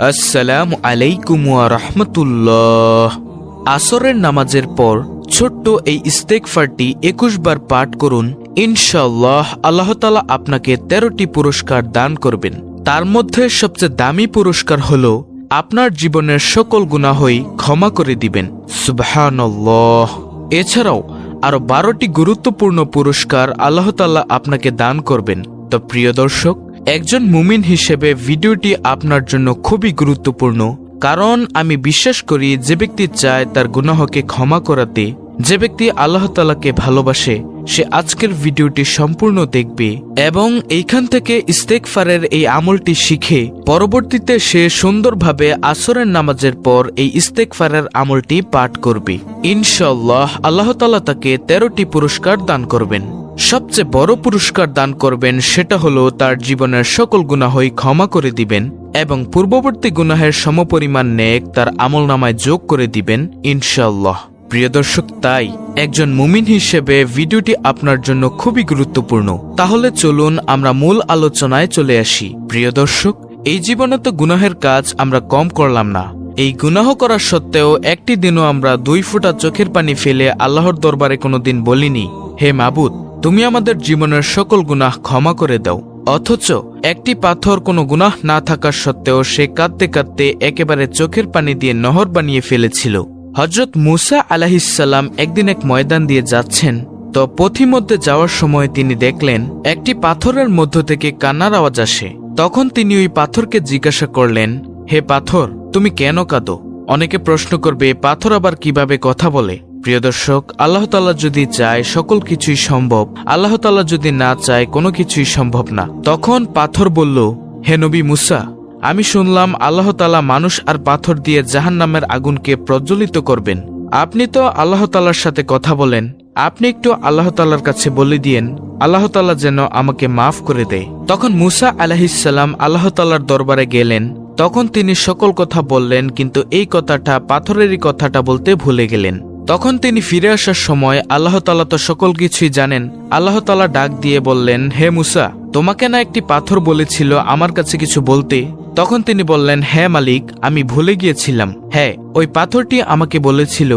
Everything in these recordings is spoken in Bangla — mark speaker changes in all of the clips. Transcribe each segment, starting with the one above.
Speaker 1: আসসালামু আলাইকুম ওয়া রাহমাতুল্লাহ। আসরের নামাজের পর ছোট্ট এই ইস্তেগফারটি 21 বার পাঠ করুন। ইনশাআল্লাহ আল্লাহ তাআলা আপনাকে 13টি পুরস্কার দান করবেন। তার মধ্যে সবচেয়ে দামি পুরস্কার হলো আপনার জীবনের সকল গুনাহই ক্ষমা করে দিবেন। সুবহানাল্লাহ। এছাড়াও আরো 12টি গুরুত্বপূর্ণ পুরস্কার আল্লাহ তাআলা আপনাকে দান করবেন। তো প্রিয় দর্শক, একজন মুমিন হিসেবে ভিডিওটি আপনার জন্য খুবই গুরুত্বপূর্ণ, কারণ আমি বিশ্বাস করি যে ব্যক্তি চায় তার গুনাহকে ক্ষমা করাতে, যে ব্যক্তি আল্লাহ তাআলাকে ভালোবাসে, সে আজকের ভিডিওটি সম্পূর্ণ দেখবে এবং এইখান থেকে ইস্তেগফারের এই আমলটি শিখে পরবর্তীতে সে সুন্দরভাবে আসরের নামাজের পর এই ইস্তেগফারের আমলটি পাঠ করবে। ইনশাআল্লাহ আল্লাহ তাআলা তাকে 13টি পুরস্কার দান করবেন। সবচেয়ে বড় পুরস্কার দান করবেন, সেটা হলো তার জীবনের সকল গুনাহই ক্ষমা করে দিবেন এবং পূর্ববর্তী গুনাহের সমপরিমাণ নেক তার আমলনামায় যোগ করে দিবেন ইনশাআল্লাহ। প্রিয় দর্শক, তাই একজন মুমিন হিসেবে ভিডিওটি আপনার জন্য খুবই গুরুত্বপূর্ণ। তাহলে চলুন আমরা মূল আলোচনায় চলে আসি। প্রিয় দর্শক, এই জীবনে তো গুনাহের কাজ আমরা কম করলাম না। এই গুনাহ করা সত্ত্বেও একটি দিনও আমরা 2 ফোঁটা চোখের পানি ফেলে আল্লাহর দরবারে কোনোদিন বলিনি, হে মাবুদ, তুমি আমাদের জীবনের সকল গুনাহ ক্ষমা করে দাও। অথচ একটি পাথর কোনো গুনাহ না থাকা সত্ত্বেও সে কাঁদতে কাঁদতে একেবারে চোখের পানি দিয়ে নহর বানিয়ে ফেলেছিল। হযরত মুসা আলাইহিসসালাম একদিন এক ময়দান দিয়ে যাচ্ছেন, তো পথিমধ্যে যাওয়ার সময় তিনি দেখলেন একটি পাথরের মধ্য থেকে কান্নার আওয়াজ আসে। তখন তিনি ওই পাথরকে জিজ্ঞাসা করলেন, হে পাথর, তুমি কেন কাঁদো? অনেকে প্রশ্ন করবে, পাথর আবার কিভাবে কথা বলে? প্রিয় দর্শক, আল্লাহ তাআলা যদি চায় সকল কিছুই সম্ভব, আল্লাহ তাআলা যদি না চায় কোনো কিছুই সম্ভব না। তখন পাথর বলল, হে নবী মুসা, আমি শুনলাম আল্লাহ তাআলা মানুষ আর পাথর দিয়ে জাহান্নামের আগুনকে প্রজ্বলিত করবেন। আপনি তো আল্লাহ তাআলার সাথে কথা বলেন, আপনি একটু আল্লাহ তাআলার কাছে বলে দিয়েন আল্লাহ তাআলা যেন আমাকে মাফ করে দেয়। তখন মুসা আলাইহিসসালাম আল্লাহ তাআলার দরবারে গেলেন। তখন তিনি সকল কথা বললেন, কিন্তু এই কথাটা, পাথরেরই কথাটা বলতে ভুলে গেলেন। তখন তিনি ফিরে আসার সময় আল্লাহ তাআলা তো সকল কিছুই জানেন। আল্লাহ তাআলা ডাক দিয়ে বললেন, হে মুসা, তোমাকে না একটি পাথর বলেছিল আমার কাছে কিছু বলতে? তখন তিনি বললেন, হ্যাঁ মালিক, আমি ভুলে গিয়েছিলাম। হ্যাঁ, ওই পাথরটি আমাকে বলেছিল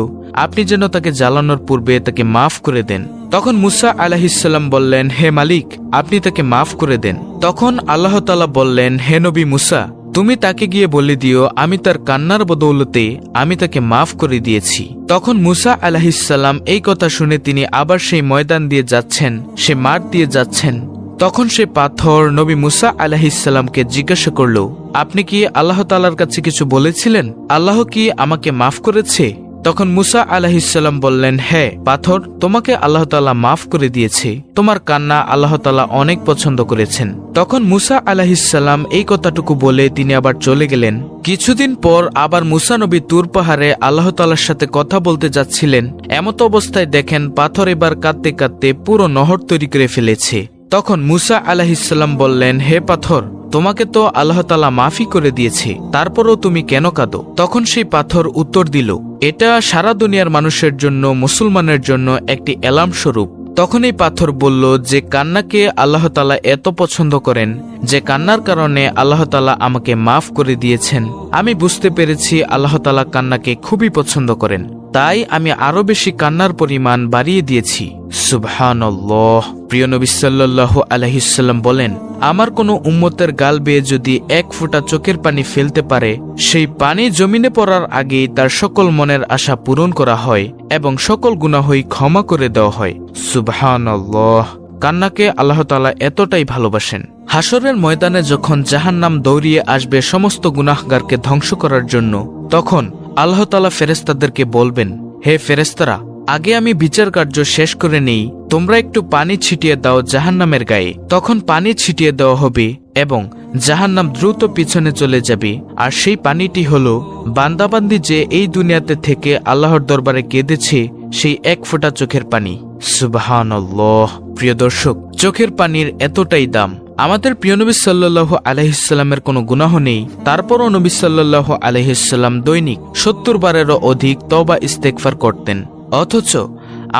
Speaker 1: আপনি যেন তাকে জ্বালানোর পূর্বে তাকে মাফ করে দেন। তখন মুসা আলাইহিসসালাম বললেন, হে মালিক, আপনি তাকে মাফ করে দেন। তখন আল্লাহ তাআলা বললেন, হে নবী মুসা, তুমি তাকে গিয়ে বলে দিও আমি তার কান্নার বদৌলতে আমি তাকে মাফ করে দিয়েছি। তখন মুসা আলাইহিসসালাম এই কথা শুনে তিনি আবার সেই ময়দান দিয়ে যাচ্ছেন, সে মাঠ দিয়ে যাচ্ছেন। তখন সে পাথর নবী মুসা আলাইহিসসালামকে জিজ্ঞাসা করল, আপনি কি আল্লাহ তাআলার কাছে কিছু বলেছিলেন? আল্লাহ কি আমাকে মাফ করেছে? তখন মুসা আলাইহিসসালাম বললেন, হ্যাঁ পাথর, তোমাকে আল্লাহ তাআলা মাফ করে দিয়েছে। তোমার কান্না আল্লাহ তাআলা অনেক পছন্দ করেছেন। তখন মুসা আলাইহিসসালাম এই কথাটুকু বলে তিনি আবার চলে গেলেন। কিছুদিন পর আবার মুসা নবী তুর পাহাড়ে আল্লাহ তাআলার সাথে কথা বলতে যাচ্ছিলেন। এমত অবস্থায় দেখেন পাথর এবার কাঁদতে কাঁদতে পুরো নহর তৈরি করে ফেলেছে। তখন মুসা আলাইহিসসালাম বললেন, হে পাথর, তোমাকে তো আল্লাহ তাআলা মাফই করে দিয়েছে, তারপরও তুমি কেন কাঁদো? তখন সেই পাথর উত্তর দিল, এটা সারা দুনিয়ার মানুষের জন্য, মুসলমানের জন্য একটি এলার্ম স্বরূপ। তখন এই পাথর বলল, যে কান্নাকে আল্লাহ তাআলা এত পছন্দ করেন, যে কান্নার কারণে আল্লাহ তাআলা আমাকে মাফ করে দিয়েছেন, আমি বুঝতে পেরেছি আল্লাহ তাআলা কান্নাকে খুবই পছন্দ করেন, তাই আমি আরো বেশি কান্নার পরিমাণ বাড়িয়ে দিয়েছি। সুবহানাল্লাহ। প্রিয় নবী সাল্লাল্লাহু আলাইহি ওয়াসাল্লাম বলেন, আমার কোনো উম্মতের গাল বেয়ে যদি 1 ফোঁটা চোখের পানি ফেলতে পারে, সেই পানি জমিনে পড়ার আগেই তার সকল মনের আশা পূরণ করা হয় এবং সকল গুনাহই ক্ষমা করে দেওয়া হয়। সুবহানাল্লাহ। কান্নাকে আল্লাহ তাআলা এতটাই ভালোবাসেন। হাসরের ময়দানে যখন জাহান্নাম দৌড়িয়ে আসবে সমস্ত গুনাহগারকে ধ্বংস করার জন্য, তখন আল্লাহ তাআলা ফেরেশতাদেরকে বলবেন, হে ফেরেশতারা, আগে আমি বিচার কার্য শেষ করে নেই, তোমরা একটু পানি ছিটিয়ে দাও জাহান্নামের গায়ে। তখন পানি ছিটিয়ে দেওয়া হবে এবং জাহান্নাম দ্রুত পিছনে চলে যাবে। আর সেই পানিটি হলো বান্দাবান্দি যে এই দুনিয়াতে থেকে আল্লাহর দরবারে কেঁদেছে, সেই 1 ফোঁটা চোখের পানি। সুবহানাল্লাহ। প্রিয় দর্শক, চোখের পানির এতটাই দাম। আমাদের প্রিয় নবী সাল্লাল্লাহু আলাইহি ওয়াসাল্লামের কোনো গুনাহ নেই, তারপরও নবী সাল্লাল্লাহু আলাইহি ওয়াসাল্লাম দৈনিক 70 বারেরও অধিক তওবা ইস্তেগফার করতেন। অথচ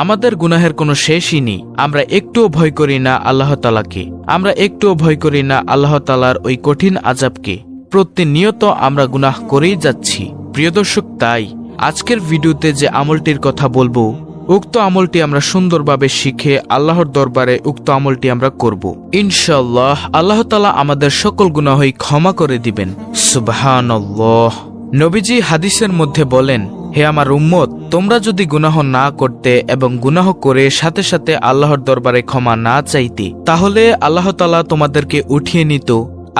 Speaker 1: আমাদের গুনাহের কোনো শেষই নেই। আমরা একটুও ভয় করি না আল্লাহ তাআলাকে, আমরা একটুও ভয় করি না আল্লাহ তাআলার ওই কঠিন আযাবকে। প্রতিনিয়ত আমরা গুনাহ করেই যাচ্ছি। প্রিয় দর্শক, তাই আজকের ভিডিওতে যে আমলটির কথা বলবো, উক্ত আমলটি আমরা সুন্দরভাবে শিখে আল্লাহর দরবারে উক্ত আমলটি আমরা করব। ইনশাআল্লাহ আল্লাহ তাআলা আমাদের সকল গুনাহই ক্ষমা করে দিবেন। সুবহানাল্লাহ। নবীজি হাদিসের মধ্যে বলেন, হে আমার উম্মত, তোমরা যদি গুনাহ না করতে এবং গুনাহ করে সাথে সাথে আল্লাহর দরবারে ক্ষমা না চাইতে, তাহলে আল্লাহ তাআলা তোমাদেরকে উঠিয়ে নিত।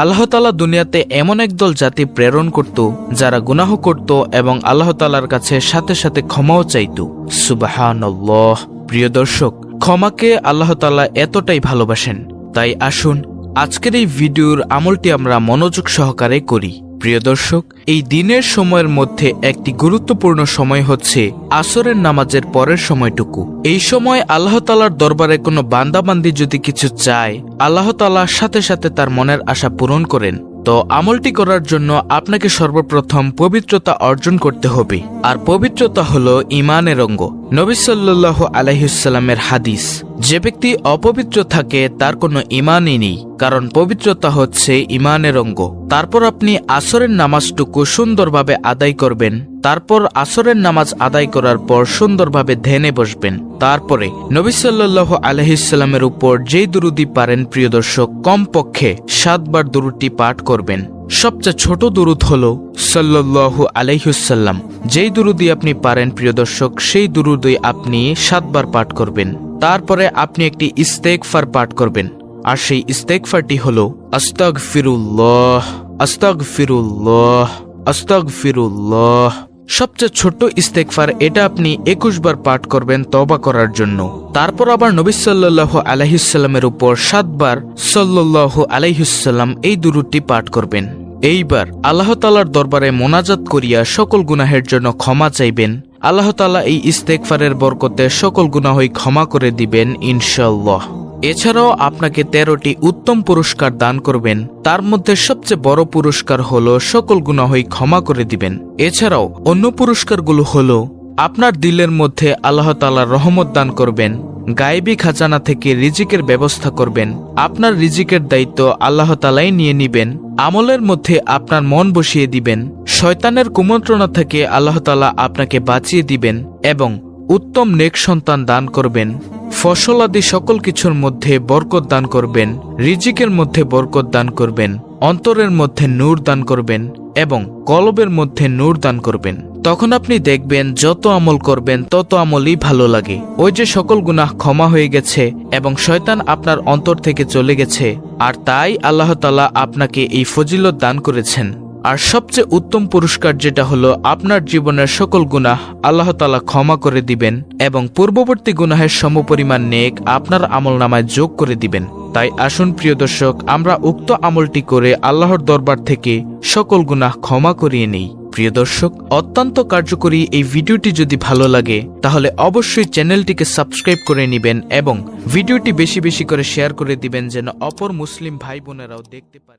Speaker 1: আল্লাহ তাআলা দুনিয়াতে এমন একদল জাতি প্রেরণ করত যারা গুনাহ করত এবং আল্লাহ তাআলার কাছে সাথে সাথে ক্ষমাও চাইত। সুবহানাল্লাহ। প্রিয় দর্শক, ক্ষমাকে আল্লাহ তাআলা এতটাই ভালোবাসেন। তাই আসুন আজকের এই ভিডিওর আমলটি আমরা মনোযোগ সহকারে করি। প্রিয় দর্শক, এই দিনের সময়ের মধ্যে একটি গুরুত্বপূর্ণ সময় হচ্ছে আসরের নামাজের পরের সময়টুকু। এই সময় আল্লাহ তাআলার দরবারে কোনো বান্দাবান্দি যদি কিছু চায়, আল্লাহ তাআলা সাথে সাথে তার মনের আশা পূরণ করেন। তো আমলটি করার জন্য আপনাকে সর্বপ্রথম পবিত্রতা অর্জন করতে হবে। আর পবিত্রতা হলো ঈমানের অঙ্গ। নবী সাল্লাল্লাহু আলাইহি ওয়াসাল্লামের হাদিস, যে ব্যক্তি অপবিত্র থাকে তার কোনো ঈমানই নেই, কারণ পবিত্রতা হচ্ছে ঈমানের অঙ্গ। তারপর আপনি আসরের নামাজটুকু সুন্দরভাবে আদায় করবেন। তারপর আসরের নামাজ আদায় করার পর সুন্দরভাবে ধ্যানে বসবেন। তারপরে নবী সাল্লাল্লাহু আলাইহি ওয়াসাল্লামের উপর যেই দুরূদি পারেন প্রিয় দর্শক, কমপক্ষে 7 বার দুরূদটি পাঠ করবেন। সবচেয়ে ছোট দুরূদ হলো সাল্লাল্লাহু আলাইহি ওয়াসাল্লাম। যেই দুরূদি আপনি পারেন প্রিয় দর্শক, সেই দুরূদই আপনি 7 বার পাঠ করবেন। তারপরে আপনি একটি ইস্তেগফার পাঠ করবেন। আর সেই ইস্তেগফারটি হলো আস্তাগফিরুল্লাহ, আস্তাগফিরুল্লাহ, আস্তাগফিরুল্লাহ। সবচেয়ে ছোট্ট ইস্তেগফার, এটা আপনি 21 বার পাঠ করবেন তওবা করার জন্য। তারপর আবার নবী সাল্লাল্লাহু আলাইহি ওয়াসাল্লামের উপর 7 বার সাল্লাল্লাহু আলাইহি ওয়াসাল্লাম এই দুরূদটি পাঠ করবেন। এইবার আল্লাহ তাআলার দরবারে মোনাজাত করিয়া সকল গুনাহের জন্য ক্ষমা চাইবেন। আল্লাহ তাআলা এই ইস্তেগফারের বরকতে সকল গুনাহই ক্ষমা করে দিবেন ইনশাআল্লাহ। এছাড়াও আপনাকে 13টি উত্তম পুরস্কার দান করবেন। তার মধ্যে সবচেয়ে বড় পুরস্কার হলো সকল গুনাহই ক্ষমা করে দিবেন। এছাড়াও অন্য পুরস্কারগুলো হলো আপনার দিলের মধ্যে আল্লাহ তাআলার রহমত দান করবেন, গায়েবী খাজানা থেকে রিজিকের ব্যবস্থা করবেন, আপনার রিজিকের দায়িত্ব আল্লাহ তাআলাই নিয়ে নিবেন, আমলের মধ্যে আপনার মন বসিয়ে দিবেন, শয়তানের কুমন্ত্রণা থেকে আল্লাহ তাআলা আপনাকে বাঁচিয়ে দিবেন এবং উত্তম নেক সন্তান দান করবেন, ফসল আদি সকল কিছুর মধ্যে বরকত দান করবেন, রিজিকের মধ্যে বরকত দান করবেন, অন্তরের মধ্যে নূর দান করবেন এবং কলবের মধ্যে নূর দান করবেন। তখন আপনি দেখবেন যত আমল করবেন তত আমলই ভালো লাগে। ওই যে সকল গুনাহ ক্ষমা হয়ে গেছে এবং শয়তান আপনার অন্তর থেকে চলে গেছে। আর তাই আল্লাহ তাআলা আপনাকে এই ফজিলত দান করেছেন। আর সবচেয়ে উত্তম পুরস্কার যেটা হলো আপনার জীবনের সকল গুনাহ আল্লাহ তাআলা ক্ষমা করে দিবেন এবং পূর্ববর্তী গুনাহের সমপরিমাণ নেক আপনার আমলনামায় যোগ করে দিবেন। তাই আসুন প্রিয় দর্শক, আমরা উক্ত আমলটি করে আল্লাহর দরবার থেকে সকল গুনাহ ক্ষমা করিয়ে নেই। প্রিয় দর্শক, অত্যন্ত কার্যকরী এই ভিডিওটি যদি ভালো লাগে তাহলে অবশ্যই চ্যানেলটিকে সাবস্ক্রাইব করে নেবেন এবং ভিডিওটি বেশি বেশি করে শেয়ার করে দিবেন যেন অপর মুসলিম ভাই বোনেরাও দেখতে পারে।